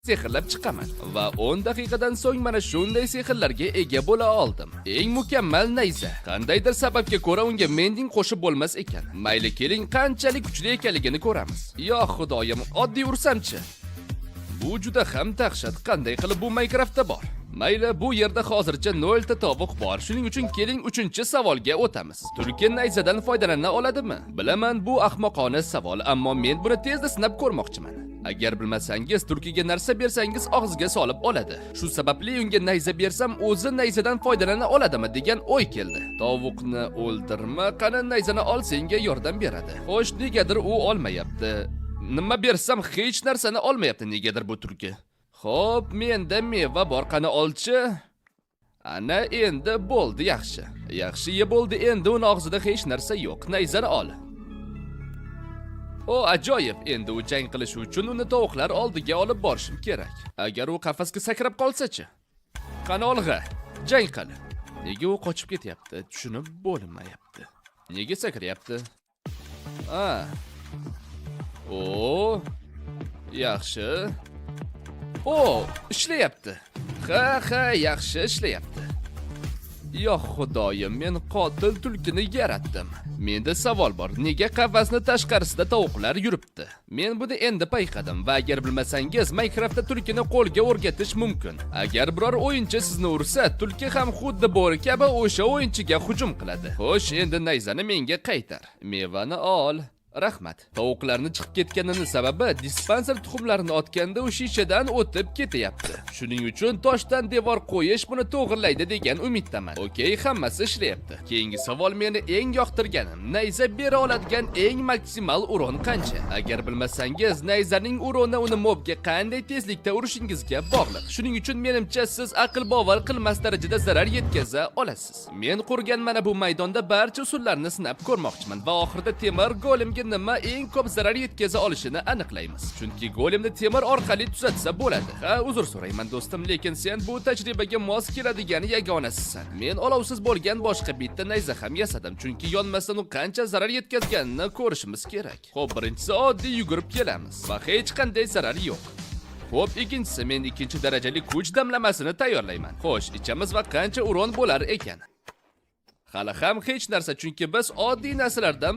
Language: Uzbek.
sehrlab chiqaman va 10 daqiqadan so'ng mana shunday sehrlarga ega bo'la oldim. Eng mukammal nayza. Qandaydir sababga ko'ra unga mending qo'shib bo'lmas ekan. Mayli keling qanchalik kuchli ekanligini ko'ramiz. Yo xudoyim, oddiy ursamchi. Bu juda ham dahshat. Qanday qilib bu Minecraftda bor? Mayli, bu yerda hozircha 0 ta tovuq bor. Shuning uchun keling 3-savolga o'tamiz. Turkiya nayzadan foydalana oladimi? Bilaman, bu ahmoqona savol, ammo men buni tezda sinab ko'rmoqchiman. Agar bilmasangiz, Turkiyaga narsa bersangiz og'ziga solib oladi. Shu sababli unga nayza bersam, o'zi nayzadan foydalana oladimi degan o'y keldi. Tovuqni o'ldirma, qani nayzani ol, senga yordam beradi. Xo'sh, negadir u olmayapti. Nima bersam hech narsani olmayapti negadir bu Turkiya. Xo'p, menda meva bor, qani olchi. Ana endi bo'ldi, yaxshi. Yaxshi bo'ldi, endi uning og'zida hech narsa yo'q. Nayzani ol. O, ajoyib. Endi u jang qilish uchun uni tovuqlar oldiga olib borishim kerak. Agar u qafasga sakrab qolsa-chi? Qani olg'a, jang qil. Nega u qochib ketyapti? Tushunib bo'lmayapti. Nega sakryapti? O, yaxshi. O, ishlayapti. Ha, yaxshi ishlayapti. Yo xudoyim, men qotil tulkini yaratdim. Menda savol bor. Nega qafasni tashqarisida tovuqlar yuribdi? Men buni endi payqadim va agar bilmasangiz, Minecraftda tulkini qo'lga o'rgatish mumkin. Agar biror o'yinchi sizni ursa, tulki ham xuddi bo'ri kabi o'sha o'yinchiga hujum qiladi. Xo'sh, endi nayzani menga qaytar. Mevani ol. Rahmat. Tovuqlarni chiqib ketganini sababi dispanser tuxumlarini otganda u shishadan o'tib ketyapti. Shuning uchun toshdan devor qo'yish buni to'g'rilaydi degan umiddaman. Okey, hammasi ishlayapti. Keyingi savol meni eng yoqtirganim. Nayza bera oladigan eng maksimal uron qancha? Agar bilmasangiz, nayzaning uroni uni mobga qanday tezlikda urishingizga bog'liq. Shuning uchun menimcha siz aql bovar qilmas darajada zarar yetkaza olasiz. Men qurgan mana bu maydonda barcha usullarni sinab ko'rmoqchiman va oxirida temir golemga nima eng ko'p zarar yetkaza olishini aniqlaymiz. Chunki golemni temir orqali tuzatsa bo'ladi. Ha, uzr so'rayman do'stim, lekin sen bu tajribaga mos keladigan yagonasisan. Men olovsiz bo'lgan boshqa bitta nayza ham yasadim, chunki yonmasdan u qancha zarar yetkazganini ko'rishimiz kerak. Xo'p, birinchisi oddiy yugurib kelamiz va hech qanday zarar yo'q. Xo'p, ikkinchisi men ikkinchi darajali kuch damlamasini tayyorlayman. Xo'sh, ichamiz va qancha uron bo'lar ekan? Hali ham hech narsa, chunki biz oddiy narsalardan